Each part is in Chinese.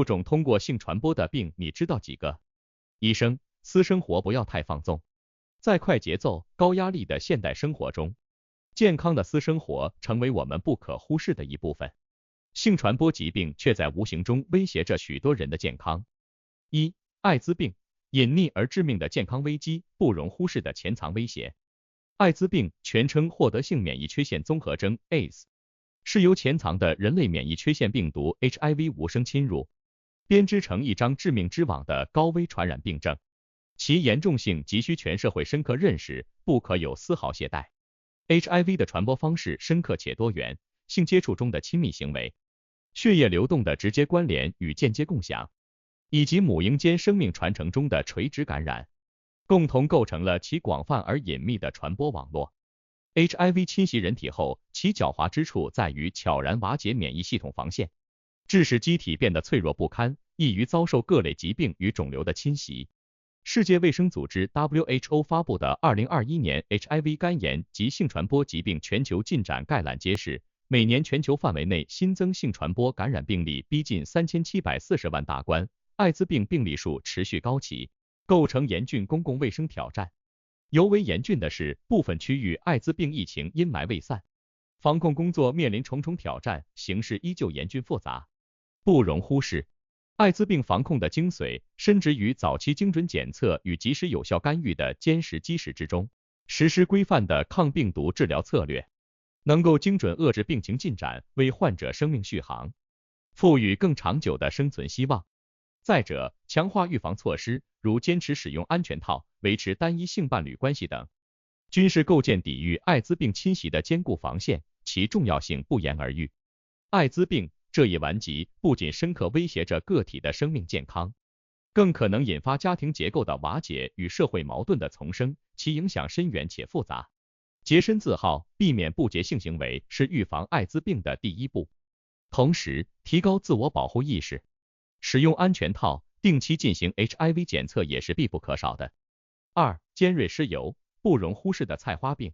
6种通过性传播的病，你知道几个？医生，私生活不要太放纵。在快节奏、高压力的现代生活中，健康的私生活成为我们不可忽视的一部分。性传播疾病却在无形中威胁着许多人的健康。1. 艾滋病，隐匿而致命的健康危机，不容忽视的潜藏威胁。艾滋病全称获得性免疫缺陷综合征 （AIDS）， 是由潜藏的人类免疫缺陷病毒 HIV 无声侵入，编织成一张致命织网的高危传染病症。其严重性急需全社会深刻认识，不可有丝毫懈怠。HIV 的传播方式深刻且多元，性接触中的亲密行为、血液流动的直接关联与间接共享，以及母婴间生命传承中的垂直感染，共同构成了其广泛而隐秘的传播网络。HIV 侵袭人体后，其狡猾之处在于悄然瓦解免疫系统防线，致使机体变得脆弱不堪，易于遭受各类疾病与肿瘤的侵袭。世界卫生组织 WHO 发布的2021年 HIV 肝炎及性传播疾病全球进展概览揭示，每年全球范围内新增性传播感染病例逼近3740万大关，艾滋病病例数持续高企，构成严峻公共卫生挑战。尤为严峻的是，部分区域艾滋病疫情阴霾未散，防控工作面临重重挑战，形势依旧严峻复杂，不容忽视。艾滋病防控的精髓深植于早期精准检测与及时有效干预的坚实基石之中，实施规范的抗病毒治疗策略，能够精准遏制病情进展，为患者生命续航赋予更长久的生存希望。再者，强化预防措施，如坚持使用安全套、维持单一性伴侣关系等，均是构建抵御艾滋病侵袭的坚固防线，其重要性不言而喻。艾滋病这一顽疾不仅深刻威胁着个体的生命健康，更可能引发家庭结构的瓦解与社会矛盾的丛生，其影响深远且复杂。洁身自好，避免不洁性行为是预防艾滋病的第一步。同时，提高自我保护意识，使用安全套，定期进行 HIV 检测也是必不可少的。2. 尖锐湿疣，不容忽视的菜花病。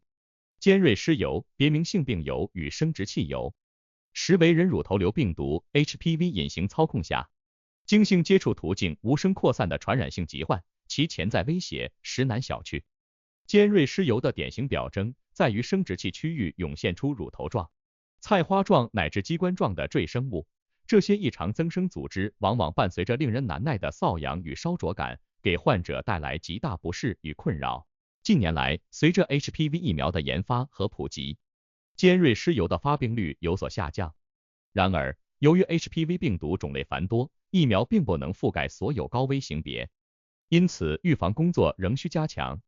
尖锐湿疣别名性病疣与生殖器疣，实为人乳头瘤病毒 HPV 隐形操控下，经性接触途径无声扩散的传染性疾患，其潜在威胁实难小觑。尖锐湿疣的典型表征在于生殖器区域涌现出乳头状、菜花状乃至鸡冠状的赘生物，这些异常增生组织往往伴随着令人难耐的瘙痒与烧灼感，给患者带来极大不适与困扰。近年来，随着 HPV 疫苗的研发和普及，尖锐湿疣的发病率有所下降。然而，由于 HPV 病毒种类繁多，疫苗并不能覆盖所有高危型别，因此预防工作仍需加强。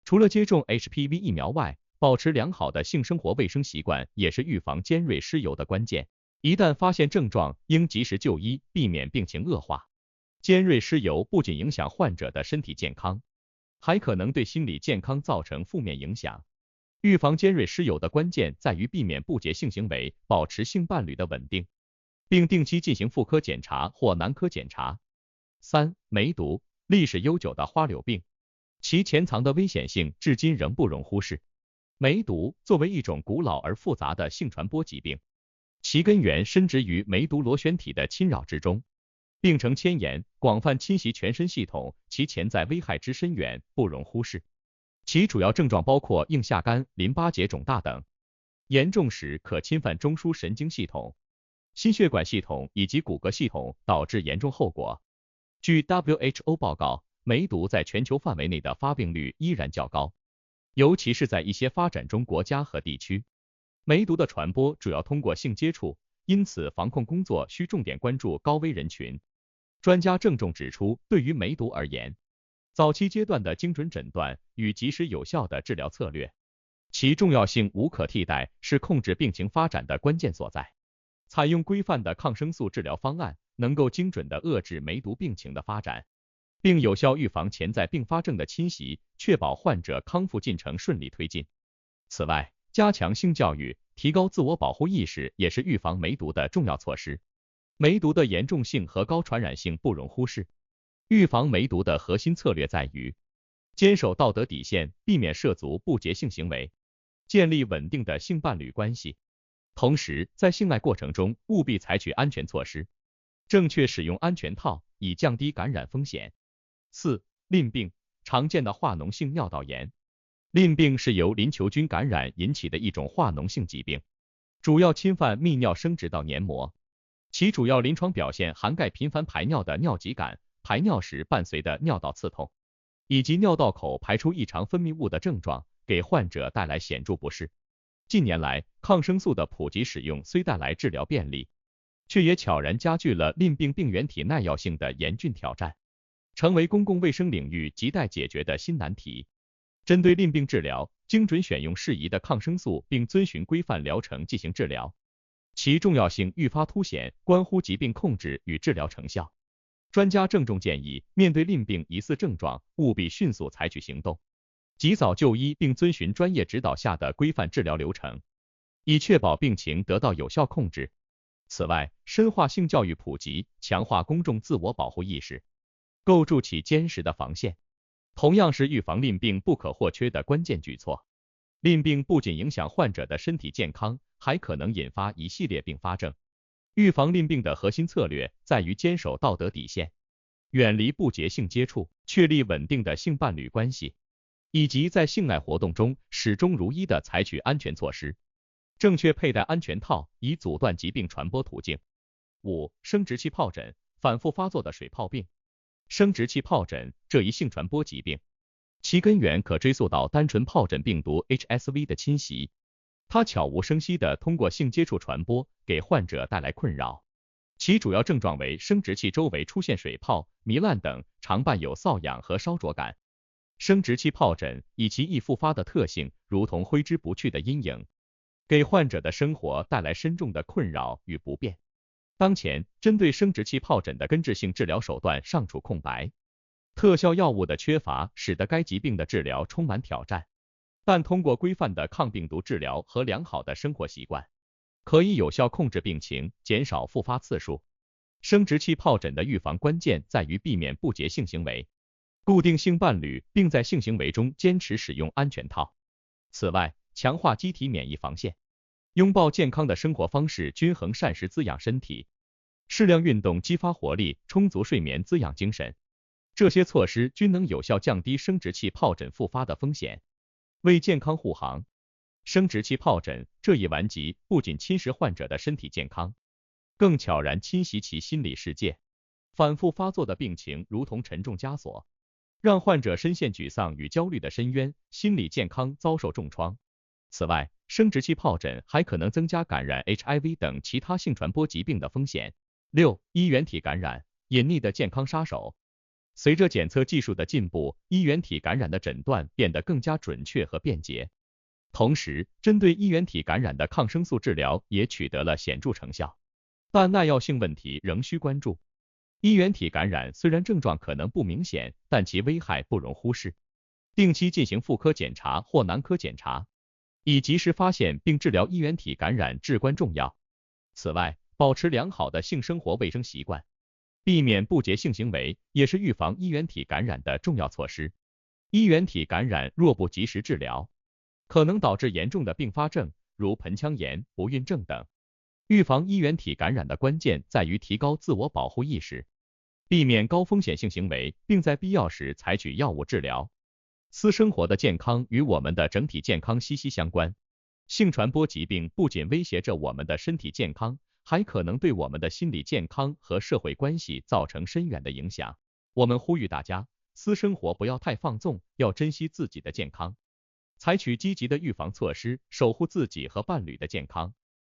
除了接种 HPV 疫苗外，保持良好的性生活卫生习惯也是预防尖锐湿疣的关键。一旦发现症状，应及时就医，避免病情恶化。尖锐湿疣不仅影响患者的身体健康，还可能对心理健康造成负面影响。预防尖锐湿疣的关键在于避免不洁性行为，保持性伴侣的稳定，并定期进行妇科检查或男科检查。3. 梅毒，历史悠久的花柳病，其潜藏的危险性至今仍不容忽视。梅毒作为一种古老而复杂的性传播疾病，其根源深植于梅毒螺旋体的侵扰之中，病程迁延，广泛侵袭全身系统，其潜在危害之深远不容忽视。其主要症状包括硬下疳、淋巴结肿大等，严重时可侵犯中枢神经系统、心血管系统以及骨骼系统，导致严重后果。据 WHO 报告，梅毒在全球范围内的发病率依然较高，尤其是在一些发展中国家和地区。梅毒的传播主要通过性接触，因此防控工作需重点关注高危人群。专家郑重指出，对于梅毒而言，早期阶段的精准诊断与及时有效的治疗策略，其重要性无可替代，是控制病情发展的关键所在。采用规范的抗生素治疗方案，能够精准地遏制梅毒病情的发展，并有效预防潜在并发症的侵袭，确保患者康复进程顺利推进。此外，加强性教育，提高自我保护意识也是预防梅毒的重要措施。梅毒的严重性和高传染性不容忽视。预防梅毒的核心策略在于坚守道德底线，避免涉足不洁性行为，建立稳定的性伴侣关系。同时，在性爱过程中务必采取安全措施，正确使用安全套以降低感染风险。4. 淋病，常见的化脓性尿道炎。淋病是由淋球菌感染引起的一种化脓性疾病，主要侵犯泌尿生殖道黏膜，其主要临床表现涵盖频繁排尿的尿急感、排尿时伴随的尿道刺痛，以及尿道口排出异常分泌物的症状，给患者带来显著不适。近年来，抗生素的普及使用虽带来治疗便利，却也悄然加剧了淋病病原体耐药性的严峻挑战，成为公共卫生领域亟待解决的新难题。针对淋病治疗，精准选用适宜的抗生素，并遵循规范疗程进行治疗，其重要性愈发凸显，关乎疾病控制与治疗成效。专家郑重建议，面对淋病疑似症状，务必迅速采取行动，及早就医，并遵循专业指导下的规范治疗流程，以确保病情得到有效控制。此外，深化性教育普及，强化公众自我保护意识，构筑起坚实的防线，同样是预防淋病不可或缺的关键举措。淋病不仅影响患者的身体健康，还可能引发一系列并发症。预防淋病的核心策略在于坚守道德底线，远离不洁性接触，确立稳定的性伴侣关系，以及在性爱活动中始终如一的采取安全措施，正确佩戴安全套，以阻断疾病传播途径。5. 生殖器疱疹，反复发作的水泡病。生殖器疱疹这一性传播疾病，其根源可追溯到单纯疱疹病毒 HSV 的侵袭，它悄无声息地通过性接触传播，给患者带来困扰。其主要症状为生殖器周围出现水泡、糜烂等，常伴有瘙痒和烧灼感。生殖器疱疹以其易复发的特性，如同挥之不去的阴影，给患者的生活带来深重的困扰与不便。当前，针对生殖器疱疹的根治性治疗手段尚处空白，特效药物的缺乏使得该疾病的治疗充满挑战。但通过规范的抗病毒治疗和良好的生活习惯，可以有效控制病情，减少复发次数。生殖器疱疹的预防关键在于避免不洁性行为，固定性伴侣，并在性行为中坚持使用安全套。此外，强化机体免疫防线，拥抱健康的生活方式，均衡膳食滋养身体，适量运动激发活力，充足睡眠滋养精神。这些措施均能有效降低生殖器疱疹复发的风险，为健康护航。生殖器疱疹这一顽疾不仅侵蚀患者的身体健康，更悄然侵袭其心理世界。反复发作的病情如同沉重枷锁，让患者深陷沮丧与焦虑的深渊，心理健康遭受重创。此外，生殖器疱疹还可能增加感染 HIV 等其他性传播疾病的风险。6. 衣原体感染，隐匿的健康杀手。随着检测技术的进步，衣原体感染的诊断变得更加准确和便捷。同时，针对衣原体感染的抗生素治疗也取得了显著成效，但耐药性问题仍需关注。衣原体感染虽然症状可能不明显，但其危害不容忽视。定期进行妇科检查或男科检查，以及时发现并治疗衣原体感染至关重要。此外，保持良好的性生活卫生习惯，避免不洁性行为，也是预防衣原体感染的重要措施。衣原体感染若不及时治疗，可能导致严重的并发症，如盆腔炎、不孕症等。预防衣原体感染的关键在于提高自我保护意识，避免高风险性行为，并在必要时采取药物治疗。私生活的健康与我们的整体健康息息相关。性传播疾病不仅威胁着我们的身体健康，还可能对我们的心理健康和社会关系造成深远的影响。我们呼吁大家，私生活不要太放纵，要珍惜自己的健康，采取积极的预防措施，守护自己和伴侣的健康。